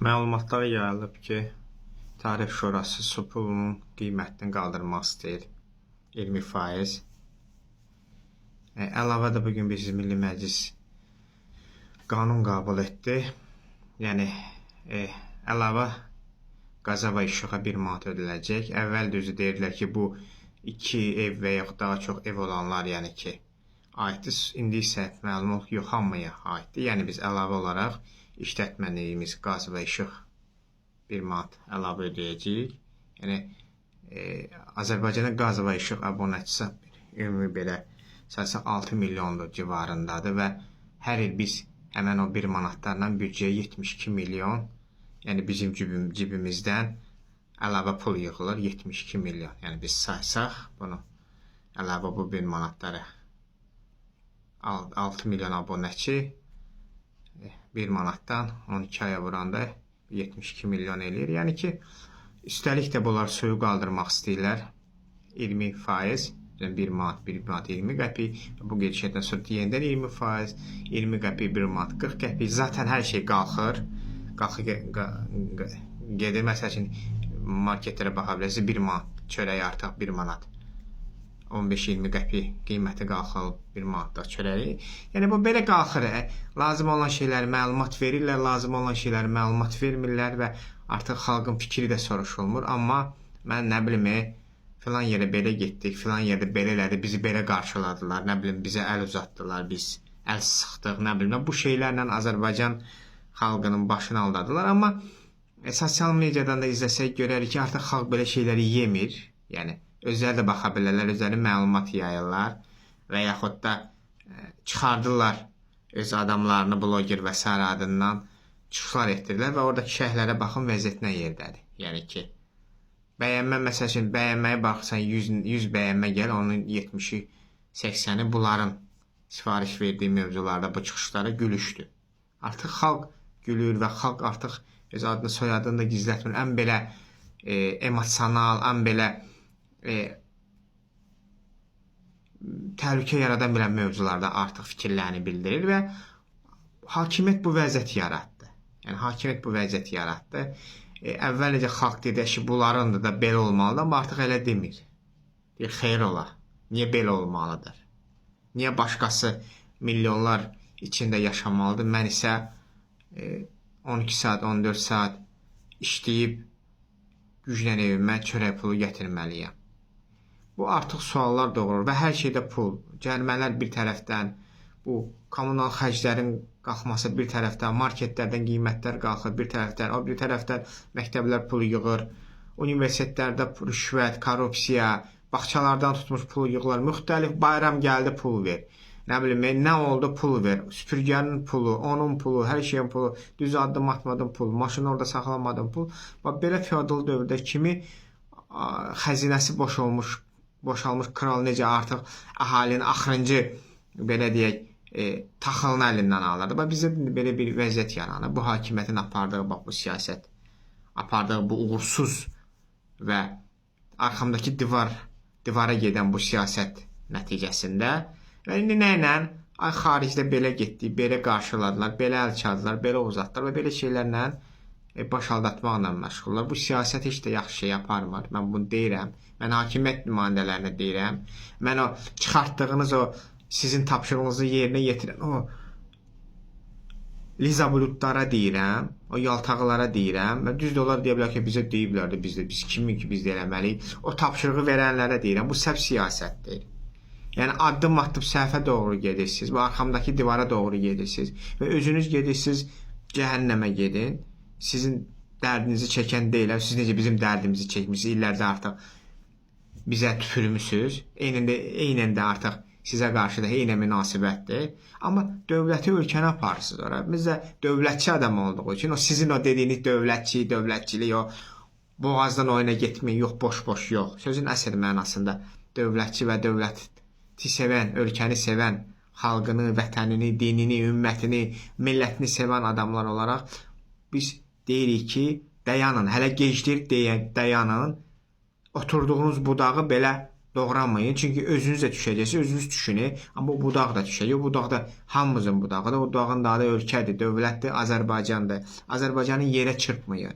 Məlumatlara yayılıb ki, Tarif Şurası su pulunun qiymətini qaldırmaq istəyir 20%. Əlavə də bugün biz Milli Məclis qanun qəbul etdi. Yəni əlavə qaza və işığa 1 manat ödüləcək. Əvvəl düzü deyirlər ki, bu 2 ev və yaxud daha çox ev olanlar, yəni ki, aiddir. İndi isə məlum yox, hamıya aiddir. Yəni biz əlavə olaraq işlətməliyimiz qaz və işıq 1 manat əlavə ödəyəcəyik. Yəni Azərbaycanın qaz və işıq abunəçisi ümumi belə sayısı 6 milyondur civarındadır və hər il biz həmən o 1 manatlarla büdcəyə 72 milyon, yəni bizim cibimizdən əlavə pul yığılır, 72 milyon. Yəni biz saysaq bunu, əlavə bu 1 manatları 6 milyon abunəçi 1 manatdan 12 aya vuranda 72 milyon eləyir. Yəni ki, üstəlik də bunlar suyu qaldırmaq istəyirlər. 20%, 1 manat, 1 manat 20 qəpik. Bu gedişətdən sonra yenidən 20%, 20 qəpik, 1 manat 40 qəpik. Zaten hər şey qalxır. Gedir, məsəl üçün, marketlərə baxa bilərsiniz, 1 manat çörəyi artıq 1 manat 15-20 qəpik qiyməti qalxır 1 manatda çörəyi. Yəni bu belə qalxır. Lazım olan şeyləri məlumat verirlər, lazım olan şeyləri məlumat vermirlər və artıq xalqın fikri də soruşulmur. Amma mən nə bilim, filan yerə belə getdik, filan yerdə belə elədi, bizi belə qarşıladılar, nə bilim, bizə əl uzatdılar, biz əl sıxdıq, nə bilim. Bu şeylərlə Azərbaycan xalqının başını aldadılar. Amma sosial mediadan da izləsək görərik ki, artıq xalq belə şeyləri yemir. Yəni özləri də baxa bilərlər, özləri məlumat yayırlar və yaxud da çıxardırlar öz adamlarını, bloger və s. adından çıxışlar etdirirlər və oradakı şərhlərə baxın, vəziyyət nə yerdədir. Yəni ki, bəyənmə, məsəl üçün, bəyənməyə baxırsan, 100 bəyənmə gəl, onun 70-i, 80-i bunların sifariş verdiyi mövzularda bu çıxışlara gülüşdür. Artıq xalq gülür və xalq artıq öz adını, soyadını da gizlətmir. Ən belə emosional, ən belə təhlükə yaradan bilən mövzularda artıq fikirlərini bildirir və hakimiyyət bu vəziyyəti yaratdı. Yəni, hakimiyyət bu vəziyyəti yaratdı. Əvvəl necə xalq dedik ki, bunların da belə olmalıdır, amma artıq elə demir. Deyir, xeyr ola. Niyə belə olmalıdır? Niyə başqası milyonlar içində yaşamalıdır? Mən isə 12 saat, 14 saat işləyib güclə evimə çörək pulu gətirməliyəm. Bu artıq suallar doğurur və hər şeydə pul. Cərimələr bir tərəfdən, bu kommunal xərclərin qalxması bir tərəfdən, marketlərdən qiymətlər qalxır bir tərəfdən, o bir tərəfdən məktəblər pul yığır, universitetlərdə rüşvət, korrupsiya, bağçalardan tutmuş pul yığırlar, müxtəlif bayram gəldi pul ver. Nə bilim, nə oldu pul ver, süpürgənin pulu, onun pulu, hər şeyin pulu, düz addım atmadın pul, maşını orada saxlamadın pul. Belə feodal dövrdə kimi xəzinəsi boşalmış kral necə artıq əhalinin axırıncı, belə deyək, taxılını əlindən alırdı. Bizdə belə bir vəziyyət yaranır. Bu hakimiyyətin apardığı bu siyasət, apardığı bu uğursuz və arxamdakı divara gedən bu siyasət nəticəsində və indi nə ilə xaricdə belə getdik, belə qarşıladılar, belə əl çaldılar, belə uzatdılar və belə şeylərlə başaldatmaqla məşğullar. Bu siyasət heç də yaxşı şey aparmır. Mən bunu deyirəm. Mən hakimiyyət nümayəndələrinə deyirəm. Mən o çıxartdığınız o sizin tapşırığınızı yerinə yetirən o Liza buludlara deyirəm, o yaltaqlara deyirəm və düz də onlar deyə bilər ki, bizə deyiblər də biz kimin ki biz də eləməliyik. O tapşırığı verənlərə deyirəm, bu səhv siyasətdir. Yəni addım səhvə doğru gedirsiniz, bu arxamdakı divara doğru gedirsiniz və özünüz gedirsiniz cəhənnəmə gedin. Sizin dərdinizi çəkən deyiləm, siz necə bizim dərdimizi çəkmişsiniz, illərdə artıq bizə tüpürmüsünüz, eynən də artıq sizə qarşı da eynə münasibətdir. Amma dövləti, ölkəni aparırsınız ora. Biz də dövlətçi adam olduğu üçün, o sizin o dediyiniz dövlətçilik, o boğazdan oyuna getmək, yox, boş-boş, yox. Sözün əsl mənasında dövlətçi və dövləti sevən, ölkəni sevən, xalqını, vətənini, dinini, ümmətini, millətini sevən adamlar olaraq biz deyirik ki, dayanın, hələ gecdir dayanın, oturduğunuz budağı belə Doğranmayın. Çünki özünüz də düşəcəksiniz, özünüz düşünün. Amma o budaq da düşəcək. O budaq da hamımızın budağıdır. O budağın da adı ölkədir, dövlətdir, Azərbaycandır. Azərbaycanı yerə çırpmayın.